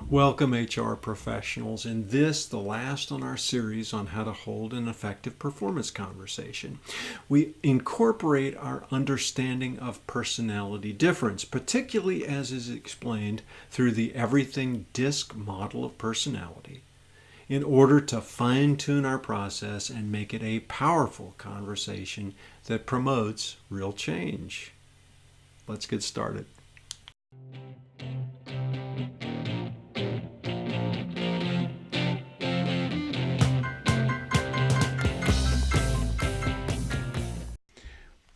Welcome, HR professionals. In this, the last on our series on how to hold an effective performance conversation, we incorporate our understanding of personality difference, particularly as is explained through the everything DiSC model of personality, in order to fine-tune our process and make it a powerful conversation that promotes real change. Let's get started.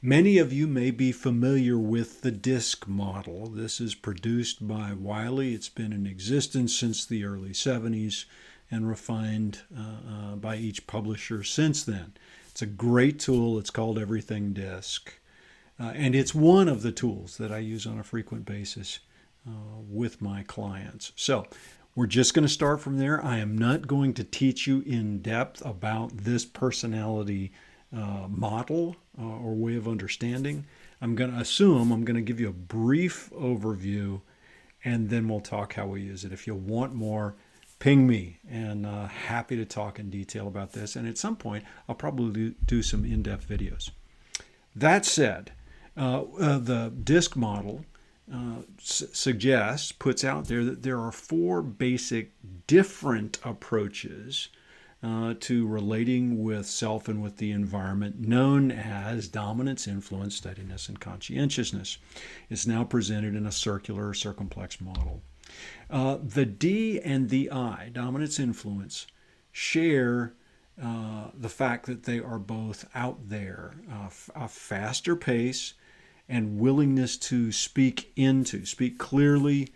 Many of you may be familiar with the DiSC model. This is produced by Wiley. It's been in existence since the early 70s and refined by each publisher since then. It's a great tool. It's called Everything DiSC. And it's one of the tools that I use on a frequent basis with my clients. So we're just going to start from there. I am not going to teach you in depth about this personality model or way of understanding. I'm going to give you a brief overview, and then we'll talk how we use it. If you want more, ping me, and happy to talk in detail about this. And at some point, I'll probably do some in-depth videos. That said, the DiSC model puts out there that there are four basic different approaches to relating with self and with the environment, known as dominance, influence, steadiness, and conscientiousness. It's now presented in a circular, circumplex model. The D and the I, dominance, influence, share the fact that they are both out there, a faster pace and willingness to speak clearly,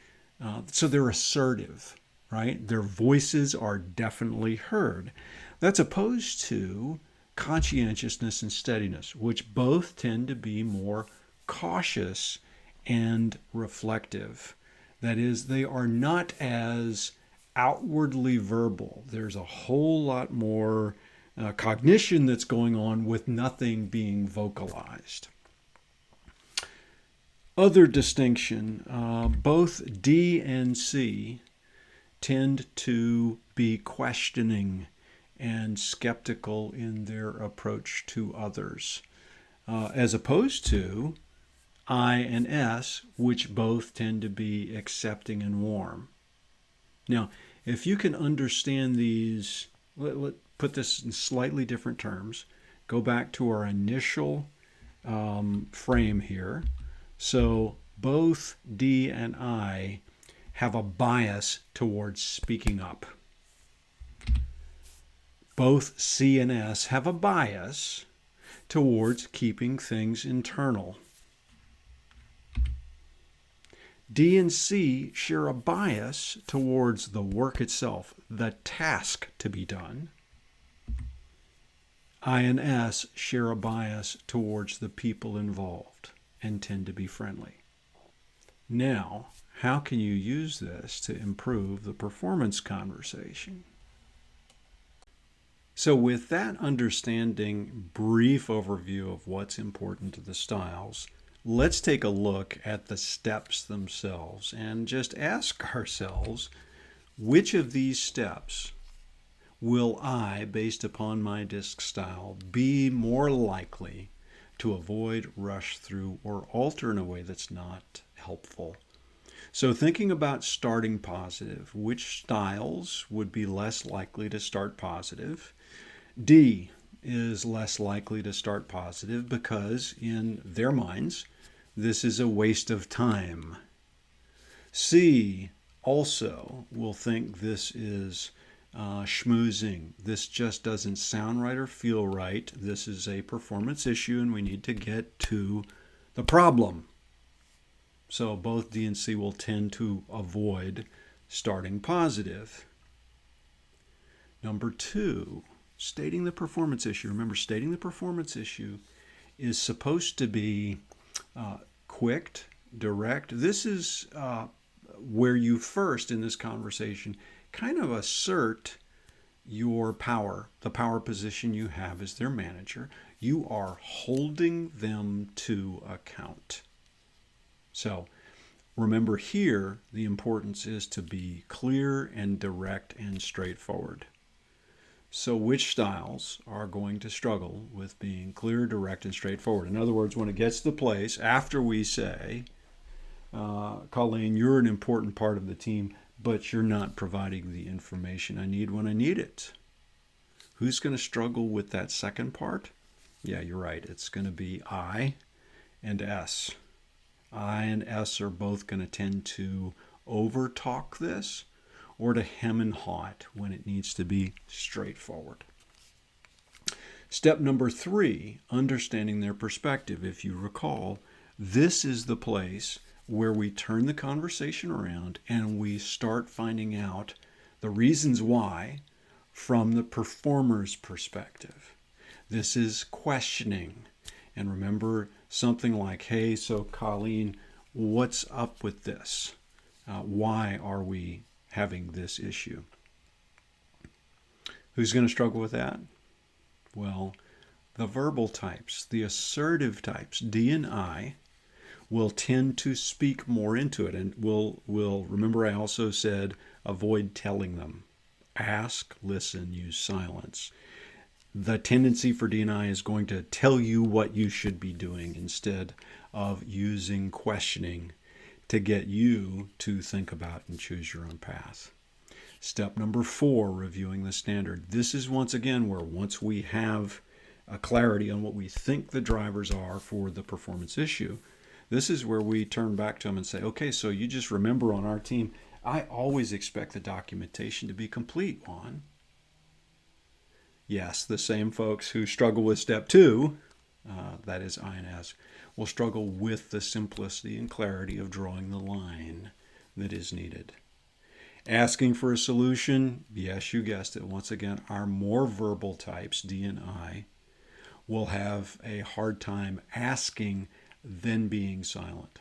so they're assertive. Right? Their voices are definitely heard. That's opposed to conscientiousness and steadiness, which both tend to be more cautious and reflective. That is, they are not as outwardly verbal. There's a whole lot more cognition that's going on with nothing being vocalized. Other distinction, both D and C tend to be questioning and skeptical in their approach to others, as opposed to I and S, which both tend to be accepting and warm. Now, if you can understand these, let's put this in slightly different terms. Go back to our initial frame here. So both D and I have a bias towards speaking up. Both C and S have a bias towards keeping things internal. D and C share a bias towards the work itself, the task to be done. I and S share a bias towards the people involved and tend to be friendly. Now, how can you use this to improve the performance conversation? So with that understanding, brief overview of what's important to the styles, let's take a look at the steps themselves and just ask ourselves, which of these steps will I, based upon my DiSC style, be more likely to avoid, rush through, or alter in a way that's not helpful? So thinking about starting positive, which styles would be less likely to start positive? D is less likely to start positive because in their minds, this is a waste of time. C also will think this is schmoozing. This just doesn't sound right or feel right. This is a performance issue and we need to get to the problem. So both D and C will tend to avoid starting positive. Number two, stating the performance issue. Remember, stating the performance issue is supposed to be quick, direct. This is where you first, in this conversation, kind of assert your power, the power position you have as their manager. You are holding them to account. So Remember here, the importance is to be clear and direct and straightforward. So which styles are going to struggle with being clear, direct, and straightforward? In other words, when it gets to the place after we say, Colleen, you're an important part of the team, but you're not providing the information I need when I need it. Who's going to struggle with that second part? Yeah, you're right. It's going to be I and S. I and S are both going to tend to over-talk this or to hem and haw it when it needs to be straightforward. Step number 3, understanding their perspective. If you recall, this is the place where we turn the conversation around and we start finding out the reasons why from the performer's perspective. This is questioning. And remember something like, hey, so Colleen, what's up with this? Why are we having this issue? Who's going to struggle with that? Well, the verbal types, the assertive types, D and I, will tend to speak more into it. And will remember I also said avoid telling them. Ask, listen, use silence. The tendency for D&I is going to tell you what you should be doing instead of using questioning to get you to think about and choose your own path. Step number 4, reviewing the standard. This is once again where once we have a clarity on what we think the drivers are for the performance issue, this is where we turn back to them and say, okay, so you just remember on our team, I always expect the documentation to be complete, Juan. Yes, the same folks who struggle with step 2, that is I and S, will struggle with the simplicity and clarity of drawing the line that is needed. Asking for a solution, yes, you guessed it, once again, our more verbal types, D and I, will have a hard time asking than being silent.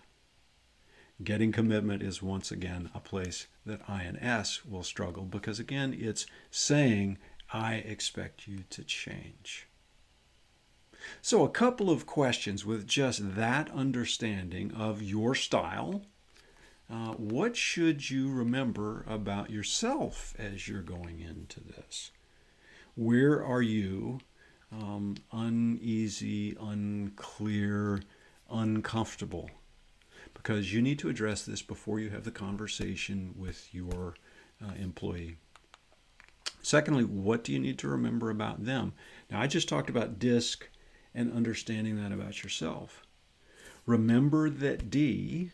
Getting commitment is once again a place that I and S will struggle because, again, it's saying, I expect you to change. So a couple of questions with just that understanding of your style. What should you remember about yourself as you're going into this? Where are you uneasy, unclear, uncomfortable? Because you need to address this before you have the conversation with your employee. Secondly, what do you need to remember about them? Now, I just talked about DiSC and understanding that about yourself. Remember that D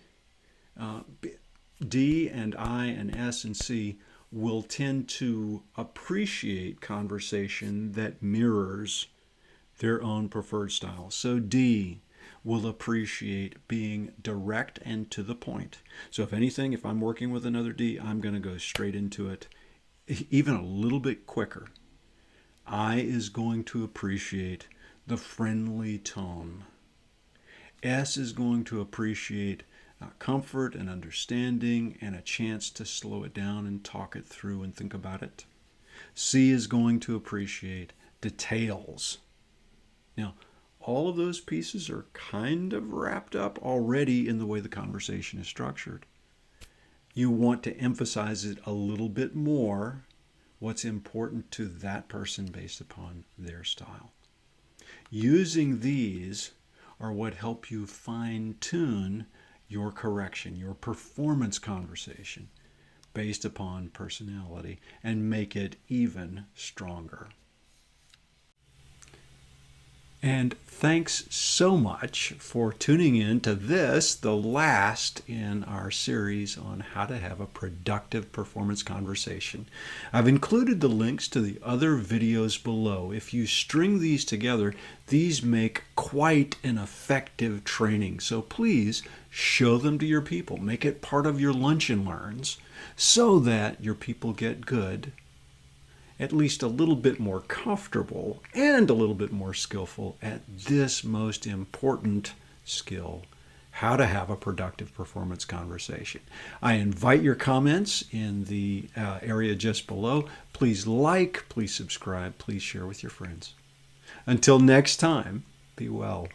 and I and S and C will tend to appreciate conversation that mirrors their own preferred style. So D will appreciate being direct and to the point. So if anything, if I'm working with another D, I'm going to go straight into it, even a little bit quicker. I is going to appreciate the friendly tone. S is going to appreciate comfort and understanding and a chance to slow it down and talk it through and think about it. C is going to appreciate details. Now, all of those pieces are kind of wrapped up already in the way the conversation is structured. You want to emphasize it a little bit more, what's important to that person based upon their style. Using these are what help you fine-tune your correction, your performance conversation based upon personality and make it even stronger. And thanks so much for tuning in to this, the last in our series on how to have a productive performance conversation. I've included the links to the other videos below. If you string these together, these make quite an effective training. So please show them to your people. Make it part of your lunch and learns so that your people get good, at least a little bit more comfortable and a little bit more skillful at this most important skill, how to have a productive performance conversation. I invite your comments in the area just below. Please like, please subscribe, please share with your friends. Until next time, be well.